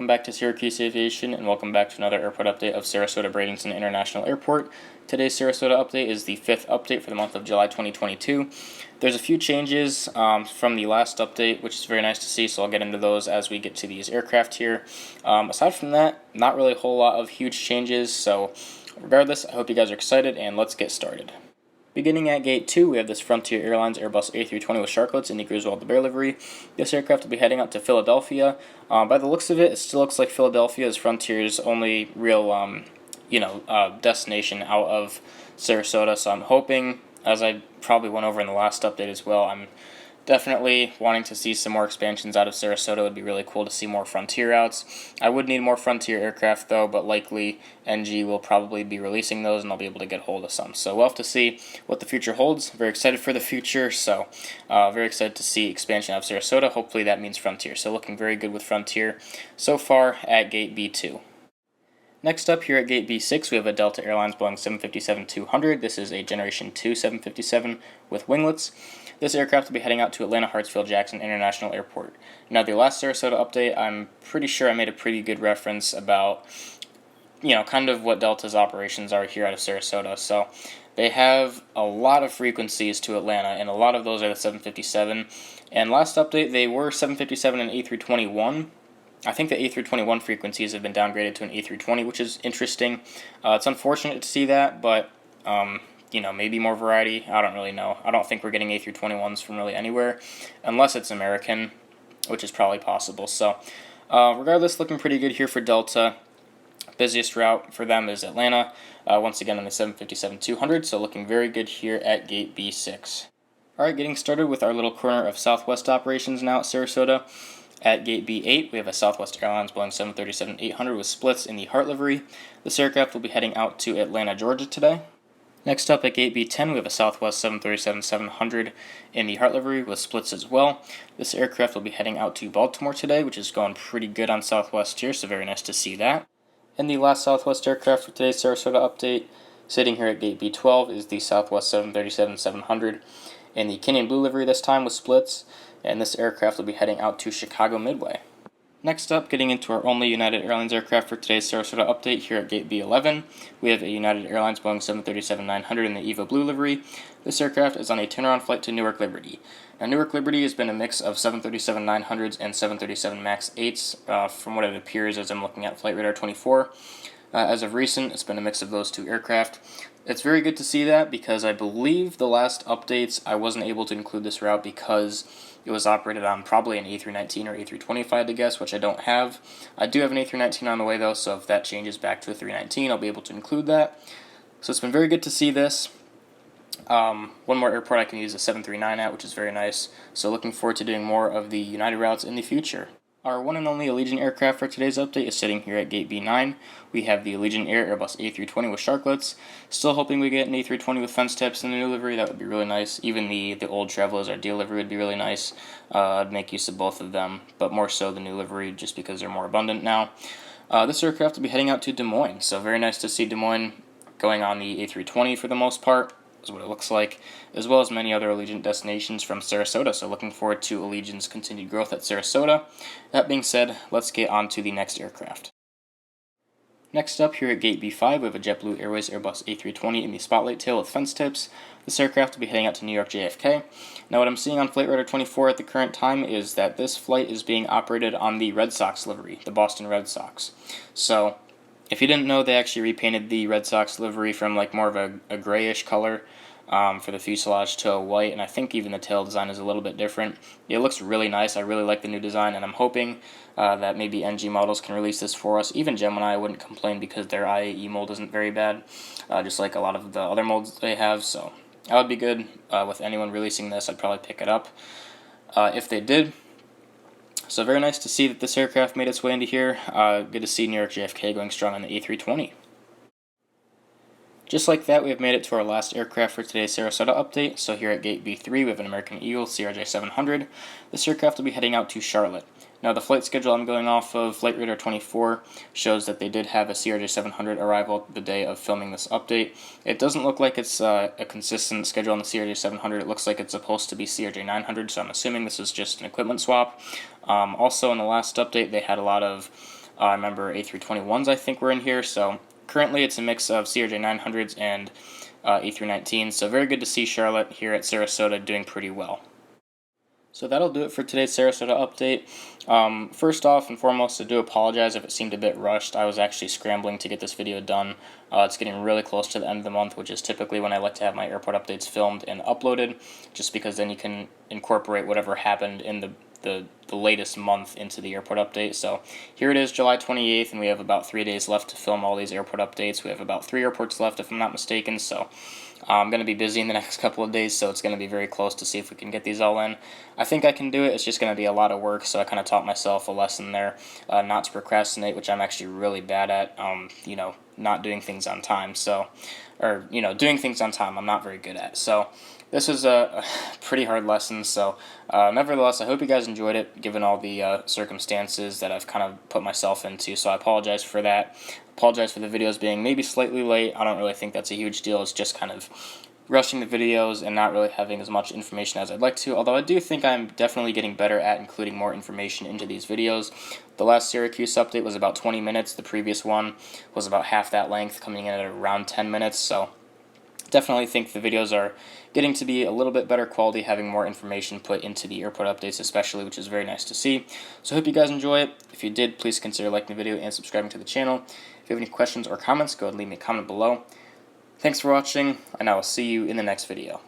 welcome back to Syracuse Aviation, and welcome back to another airport update of Sarasota Bradenton International Airport. Today's Sarasota update is the 5th update for the month of July 2022. There's a few changes from the last update, which is very nice to see, so I'll get into those as we get to these aircraft here. Aside from that, not really a whole lot of huge changes, so regardless, I hope you guys are excited, and let's get started. Beginning at Gate 2, we have this Frontier Airlines Airbus A320 with sharklets in the Griswold the Bear livery. This aircraft will be heading out to Philadelphia. By the looks of it, it still looks like Philadelphia is Frontier's only real, destination out of Sarasota. So I'm hoping, as I probably went over in the last update as well, I'm definitely wanting to see some more expansions out of Sarasota. It would be really cool to see more Frontier routes. I would need more Frontier aircraft though, but likely NG will probably be releasing those and I'll be able to get hold of some. So we'll have to see what the future holds. Very excited for the future, so very excited to see expansion out of Sarasota. Hopefully that means Frontier. So looking very good with Frontier so far at Gate B2. Next up here at Gate B6, we have a Delta Airlines Boeing 757-200. This is a Generation 2 757 with winglets. This aircraft will be heading out to Atlanta Hartsfield-Jackson International Airport. Now, the last Sarasota update, I'm pretty sure I made a pretty good reference about, kind of what Delta's operations are here out of Sarasota. So they have a lot of frequencies to Atlanta, and a lot of those are the 757. And last update, they were 757 and A321. I think the A321 frequencies have been downgraded to an A320, which is interesting. It's unfortunate to see that, but maybe more variety. I don't really know. I don't think we're getting A321s from really anywhere, unless it's American, which is probably possible. So regardless, looking pretty good here for Delta. Busiest route for them is Atlanta, once again on the 757-200, so looking very good here at Gate B6. Alright, getting started with our little corner of Southwest operations now at Sarasota. At Gate B8, we have a Southwest Airlines Boeing 737-800 with splits in the Heart livery. This aircraft will be heading out to Atlanta, Georgia today. Next up at Gate B10, we have a Southwest 737-700 in the Heart livery with splits as well. This aircraft will be heading out to Baltimore today, which is going pretty good on Southwest here, so very nice to see that. And the last Southwest aircraft for today's Sarasota update, sitting here at Gate B12, is the Southwest 737-700 in the Kenyan Blue livery this time with splits, and this aircraft will be heading out to Chicago Midway. Next up, getting into our only United Airlines aircraft for today's Sarasota update here at Gate B11, we have a United Airlines Boeing 737-900 in the Eva Blue livery. This aircraft is on a turnaround flight to Newark Liberty. Now, Newark Liberty has been a mix of 737-900s and 737 MAX 8s, from what it appears as I'm looking at Flight Radar 24. As of recent, it's been a mix of those two aircraft. It's very good to see that because I believe the last updates I wasn't able to include this route because it was operated on probably an A319 or A320 if I had to guess, which I don't have. I do have an A319 on the way though, so if that changes back to a 319, I'll be able to include that. So it's been very good to see this. One more airport I can use a 739 at, which is very nice. So looking forward to doing more of the United routes in the future. Our one and only Allegiant aircraft for today's update is sitting here at Gate B9. We have the Allegiant Air Airbus A320 with sharklets. Still hoping we get an A320 with fence tips in the new livery. That would be really nice. Even the old Travelers, our deal livery, would be really nice. I'd make use of both of them, but more so the new livery just because they're more abundant now. This aircraft will be heading out to Des Moines, so very nice to see Des Moines going on the A320 for the most part. Is what it looks like, as well as many other Allegiant destinations from Sarasota, so looking forward to Allegiant's continued growth at Sarasota. That being said, let's get on to the next aircraft. Next up here at Gate B5, we have a JetBlue Airways Airbus A320 in the Spotlight tail with fence tips. This aircraft will be heading out to New York JFK. Now what I'm seeing on Flight Radar 24 at the current time is that this flight is being operated on the Red Sox livery, the Boston Red Sox. So if you didn't know, they actually repainted the Red Sox livery from like more of a grayish color for the fuselage to a white, and I think even the tail design is a little bit different. It looks really nice. I really like the new design, and I'm hoping that maybe NG models can release this for us. Even Gemini, I wouldn't complain because their IAE mold isn't very bad, just like a lot of the other molds they have, so that would be good. With anyone releasing this, I'd probably pick it up if they did. So very nice to see that this aircraft made its way into here. Good to see New York JFK going strong on the A320. Just like that, we have made it to our last aircraft for today's Sarasota update. So here at Gate B3, we have an American Eagle CRJ-700. This aircraft will be heading out to Charlotte. Now, the flight schedule I'm going off of, Flight Radar 24, shows that they did have a CRJ-700 arrival the day of filming this update. It doesn't look like it's a consistent schedule on the CRJ-700. It looks like it's supposed to be CRJ-900, so I'm assuming this is just an equipment swap. Also, in the last update, they had a lot of I remember A321s I think were in here, so currently it's a mix of CRJ900s and A319s, so very good to see Charlotte here at Sarasota doing pretty well. So that'll do it for today's Sarasota update. First off and foremost, I do apologize if it seemed a bit rushed. I was actually scrambling to get this video done. It's getting really close to the end of the month, which is typically when I like to have my airport updates filmed and uploaded, just because then you can incorporate whatever happened in the latest month into the airport update. So here it is, July 28th, and we have about 3 days left to film all these airport updates. We have about 3 airports left, if I'm not mistaken, so I'm going to be busy in the next couple of days, so it's going to be very close to see if we can get these all in. I think I can do it. It's just going to be a lot of work, so I kind of taught myself a lesson there, not to procrastinate, which I'm actually really bad at, not doing things on time, doing things on time I'm not very good at. So this was a pretty hard lesson, so nevertheless, I hope you guys enjoyed it, given all the circumstances that I've kind of put myself into, so I apologize for that. Apologize for the videos being maybe slightly late. I don't really think that's a huge deal. It's just kind of rushing the videos and not really having as much information as I'd like to, although I do think I'm definitely getting better at including more information into these videos. The last Syracuse update was about 20 minutes. The previous one was about half that length, coming in at around 10 minutes, so definitely think the videos are getting to be a little bit better quality, having more information put into the airport updates especially, which is very nice to see. So I hope you guys enjoy it. If you did, please consider liking the video and subscribing to the channel. If you have any questions or comments, go ahead and leave me a comment below. Thanks for watching, and I will see you in the next video.